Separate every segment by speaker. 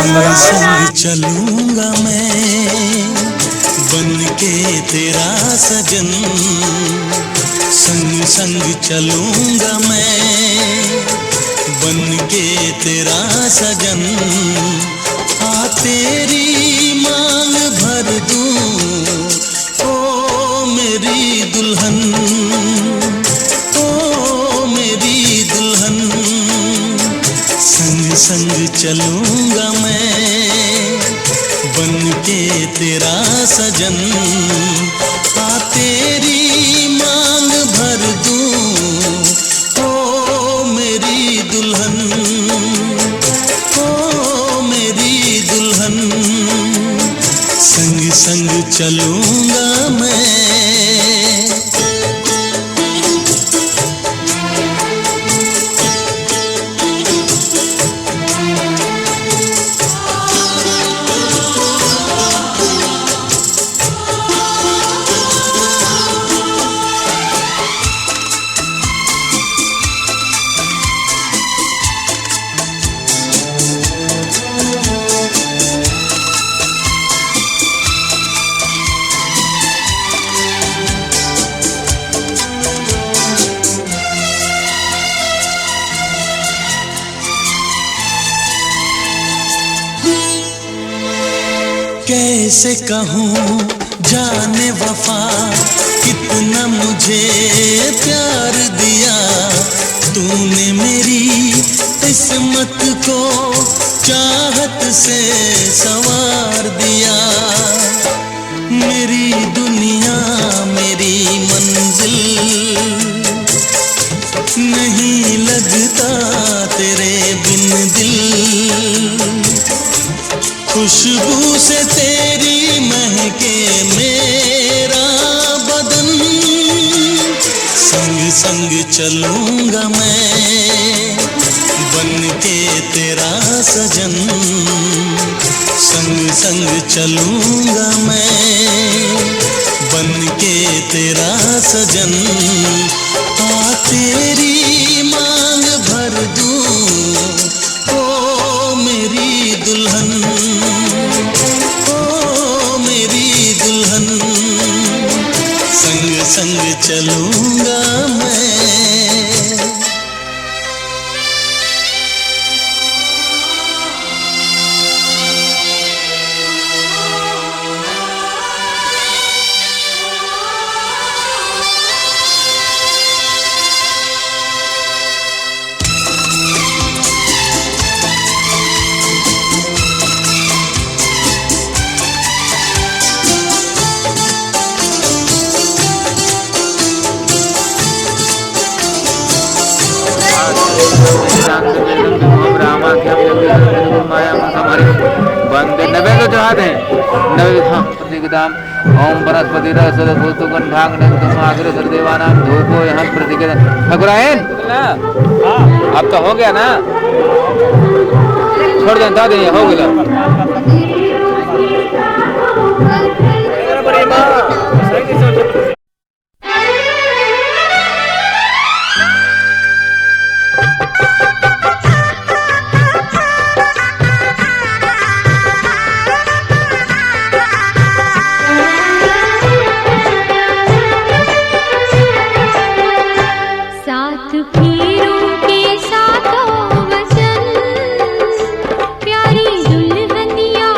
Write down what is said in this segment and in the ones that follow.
Speaker 1: संग संग चलूंगा मैं बन के तेरा सजन, संग संग चलूंगा मैं बन के तेरा सजन। आ तेरी मांग भर दूं ओ मेरी दुल्हन, ओ मेरी दुल्हन। संग संग चलूंगा मैं बन के तेरा सजन। आ तेरी मांग भर दूं ओ मेरी दुल्हन, ओ मेरी दुल्हन। संग संग चलूंगा मैं। कैसे कहूँ जाने वफा कितना मुझे प्यार दिया तूने मेरी किस्मत को चाहत से संवार दिया। मेरी दुनिया मेरी मंजिल नहीं लगता तेरे बिन दिल। खुशबू से तेरी महके मेरा बदन। संग संग चलूंगा मैं बन के तेरा सजन, संग संग चलूंगा मैं बन के तेरा सजन। आ तेरी मांग भर दूं ओ मेरी दुल्हन, ओ मेरी दुल्हन। संग संग चलूंगा मैं।
Speaker 2: वंदे नवे तो जहाद हैं नवे प्रतिगदाम ओम बृहस्पति रसदभूत कंठांग नमाग्र सर्वदेवानां धूपो यहाँ प्रतिगद। ठाकुरायन अब तो हो गया ना, छोड़ देता दे हो गया।
Speaker 3: प्यारी दुल्हनिया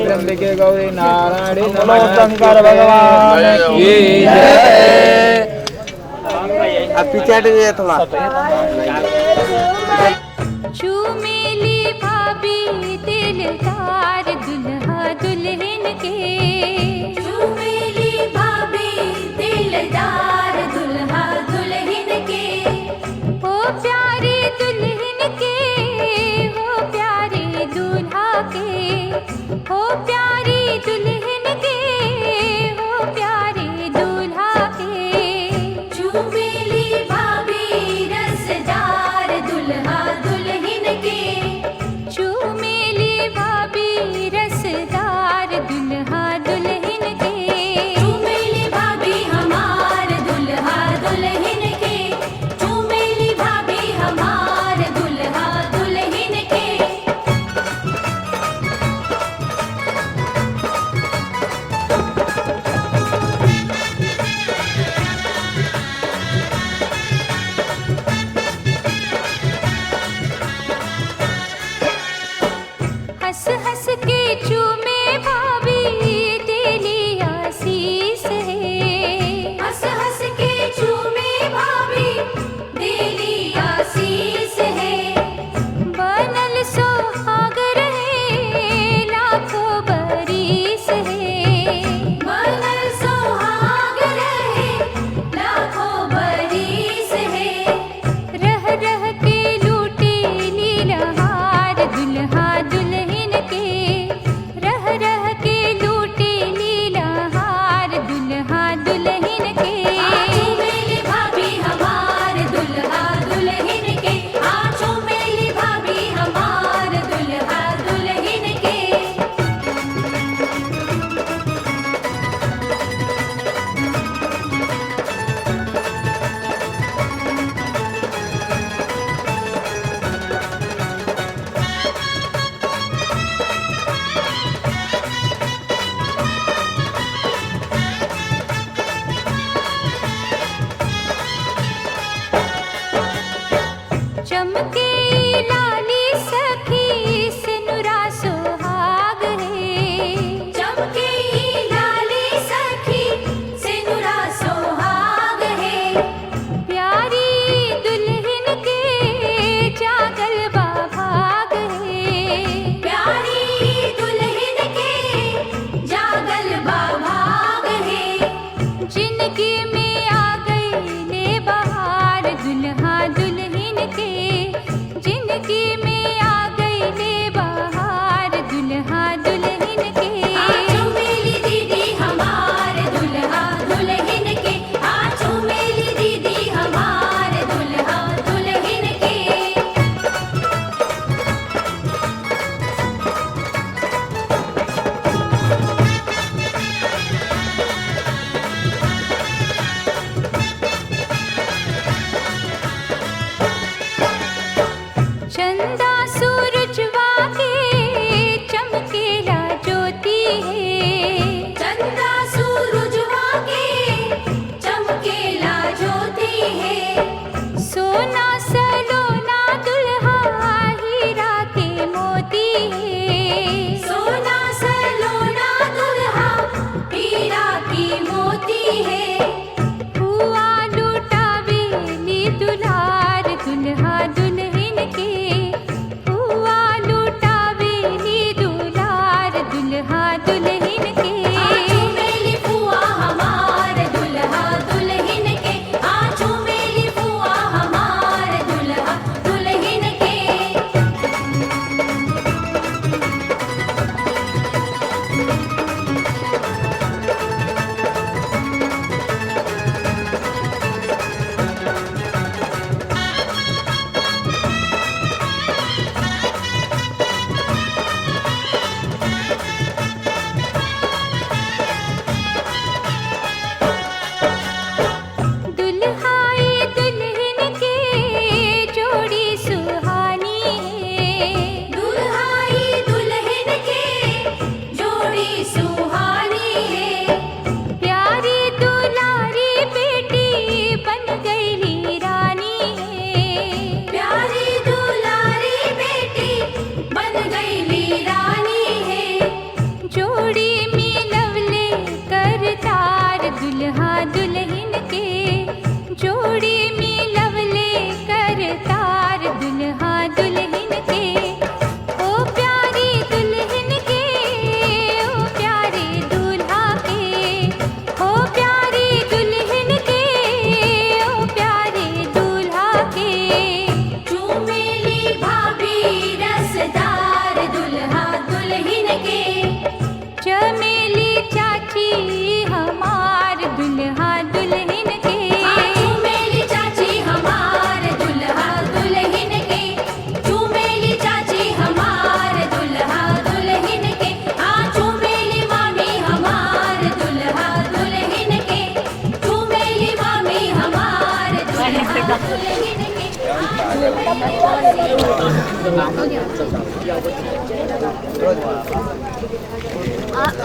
Speaker 2: त्र्यंबके गौरी नारायणी शंकर भगवान की जय। अब पीछे हटिए थोड़ा।
Speaker 3: चूमेली भाभी दिलदार दुल्हा दुल्हन के, चूमेली भाभी दिलदार दुल्हा दुल्हन के, हो प्यारे दुल्हन के, हो प्यारे दूल्हा के, हो प्यारी दुल्हन के, हो प्यारे दूल्हा के। चूमेली भाभी रसदार दुल्हा दुल्हन के, चूमेली भाभी रसदार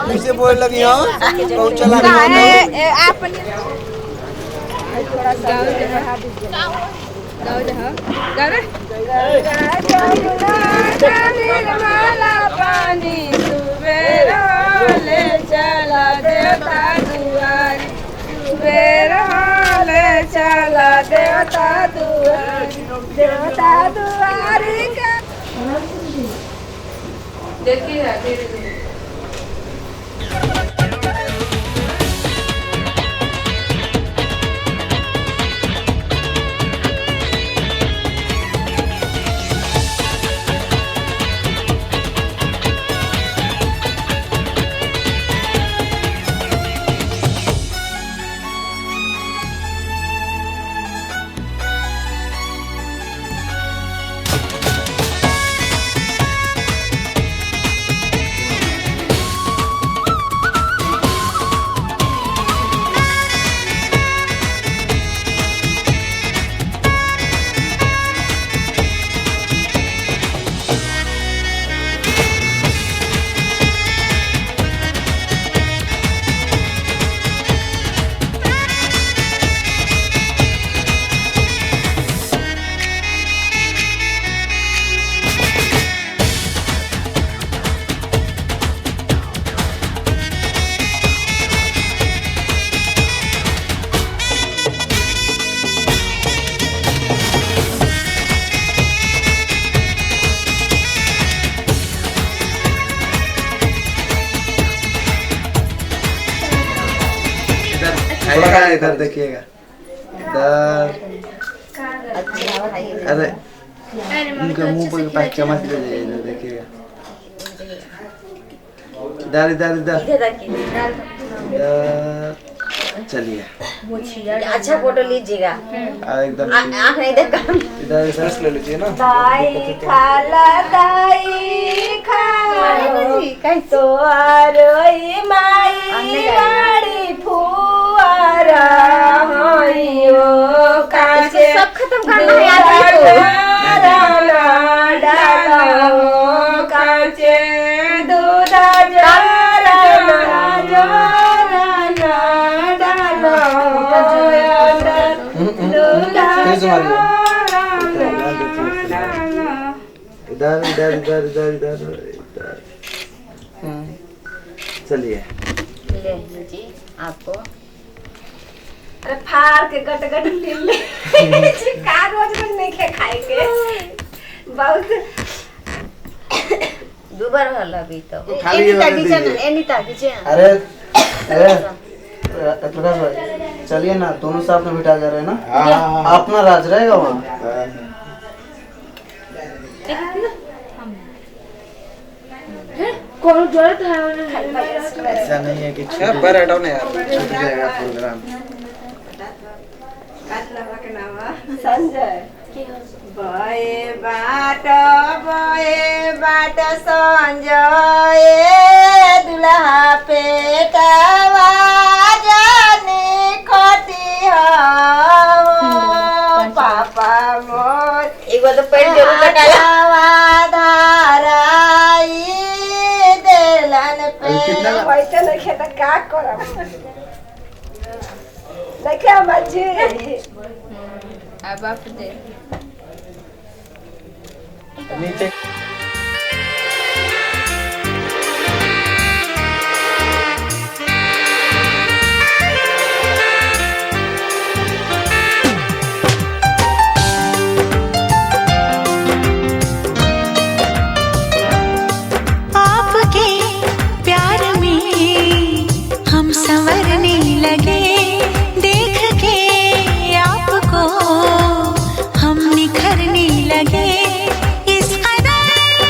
Speaker 4: कैसे बोल लगी हो कौन चला
Speaker 5: पानी सुबेरा ले चला देवता दुआरी सुबेरा ले चला देवता दुआरी का देखिए
Speaker 4: इधर देखिएगा इधर अरे उनके मुंह पर पास चम्मच दे दीजिए इधर देखिएगा इधर इधर इधर चलिए
Speaker 6: अच्छा फोटो लीजिएगा
Speaker 4: एकदम
Speaker 6: आँख नहीं देख
Speaker 4: इधर इधर ले लीजिए ना
Speaker 5: दाई खाला तो आरोई माई बाड़ी फुआरा होइयो काचे
Speaker 6: सब खत्म करना है
Speaker 5: डाला हो काचे दूधा जरा डाला दूधा
Speaker 4: इधर इधर इधर इधर इधर इधर चलिए
Speaker 6: ले लीजिए आपको
Speaker 5: अरे फार के गट गट ले का रोज नहीं खाए के बहुत
Speaker 6: दुबार वाला भी तो
Speaker 4: खाली
Speaker 6: एनीता कीजिए
Speaker 4: अरे अरे थोड़ा चलिए ना दोनों साथ में बिठा जा रहे हैं ना अपना राज रहेगा वहाँ
Speaker 5: कौन जरूरत है
Speaker 4: ऐसा नहीं है कि पर हटाओ ना यार छूट जाएगा प्रोग्राम
Speaker 5: संजय बए बाट संजय दुल्हा पेटवा जाने खटी हो पापा मोर
Speaker 6: एक बार तो पेट जरूर कटाला
Speaker 5: धाराई देलन पे वैसे नहीं खेता का करब देखिए मजी अब आप दे
Speaker 4: नीचे
Speaker 7: आपके प्यार में हम संवरने लगे देख के आपको हम निखरने लगे इस कदर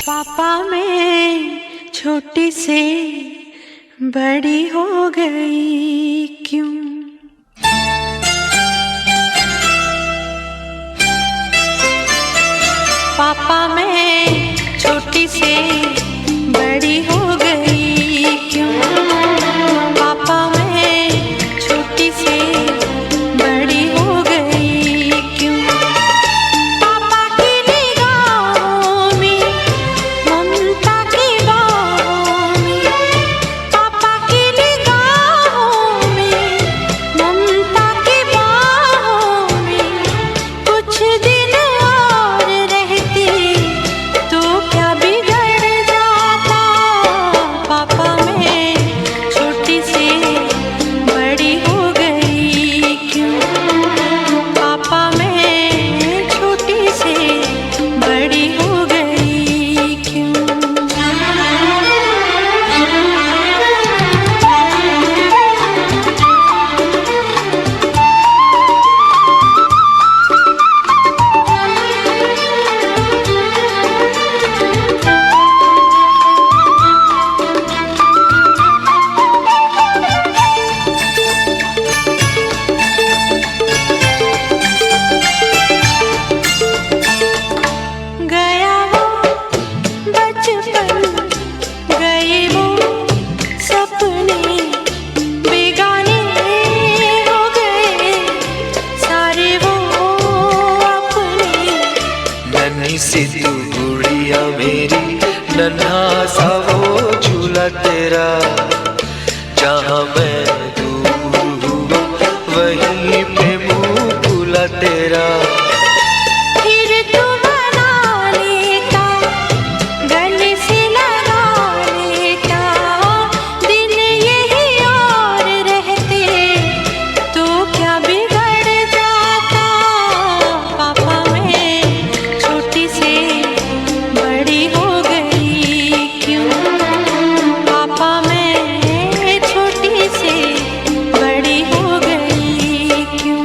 Speaker 7: पापा मैं छोटी से बड़ी हो गई क्यों? पापा मैं छोटी से बड़ी हो गई क्यों? पापा मैं छोटी से बड़ी हो गई क्यों? पापा की निगाहों में ममता की बाहों में, पापा की निगाहों में ममता की बाहों में कुछ दिन और रहती तो क्या बिगड़ जाता? पापा मैं छोटी से बड़ी हो गई क्यों? पापा मैं छोटी से बड़ी हो गई क्यों? गया वो बचपन, गए वो सपने, बेगाने हो गए सारे वो अपने।
Speaker 1: नन्ही सी तू गुड़िया मेरी, नन्हा सा वो झूला तेरा, जहाँ मैं दूर हुआ वहीं पे मुँह खुला तेरा।
Speaker 7: फिर तू मना लेता, गले से लगा लेता, दिन यही और रहते तो क्या बिगड़ जाता? पापा मैं छोटी से बड़ी हो गई क्यों? पापा मैं छोटी से बड़ी हो गई क्यों?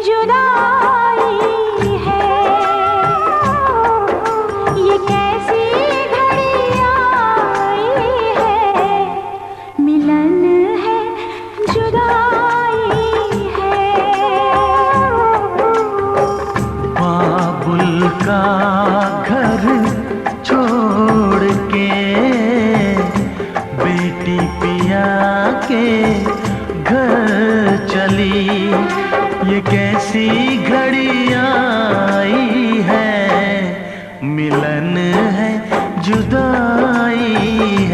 Speaker 7: जुदाई है।
Speaker 1: ये कैसी घड़ियां आई है, मिलन है जुदाई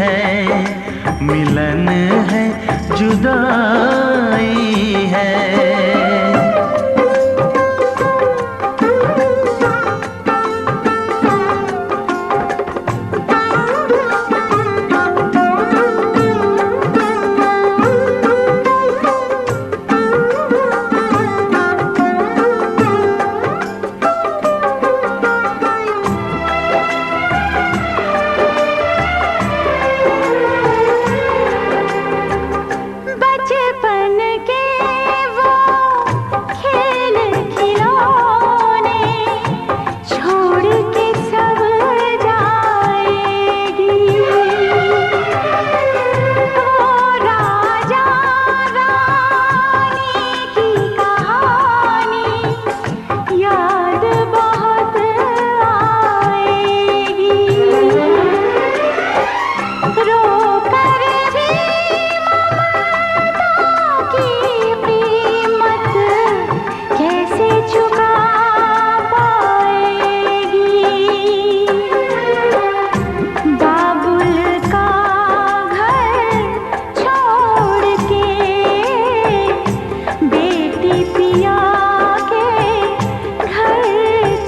Speaker 1: है, मिलन है जुदाई है।
Speaker 3: बचपन के वो खेल खिलौने छोड़ के सब जाएगी, वो राजा रानी की कहानी याद बहुत आएगी। रो कर भी की कीमत कैसे चुका पाएगी। बाबुल का घर छोड़ के बेटी पिया के घर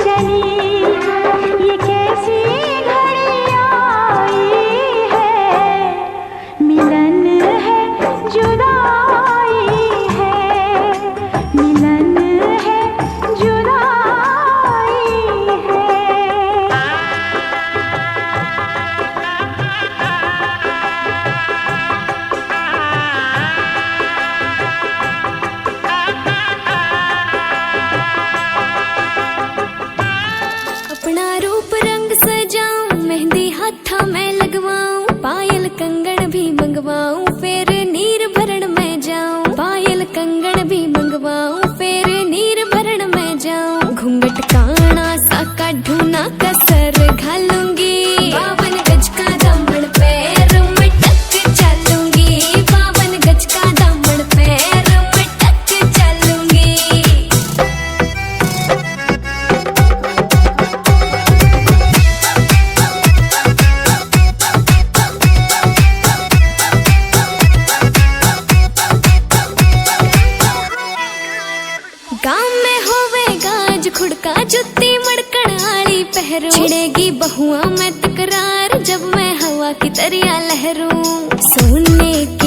Speaker 3: चली, ये कैसी घड़ियां आई है, मिलन है जुदाई है, मिलन है जुदाई है। अपना रूप रंग सजाऊं, मेहंदी हाथा में लगवाऊं, पायल कंगन भी मंगवाऊं, फिर नीर भरण में जाऊं, पायल कंगन भी मंगवाऊं, फिर नीर भरण में जाऊं, घूंघट काना सा काढूं ना कसर घालूंगी, 52 गज का दामन पैर में टक चलूंगी, 52 गज का दामन पैर में टक चलूंगी। गाँव में होवे गाज खुड़का जुत्ती मड़कण आली पहरू, छिड़ेगी बहुआ में तकरार जब मैं हवा की तरिया लहरूं, सोने की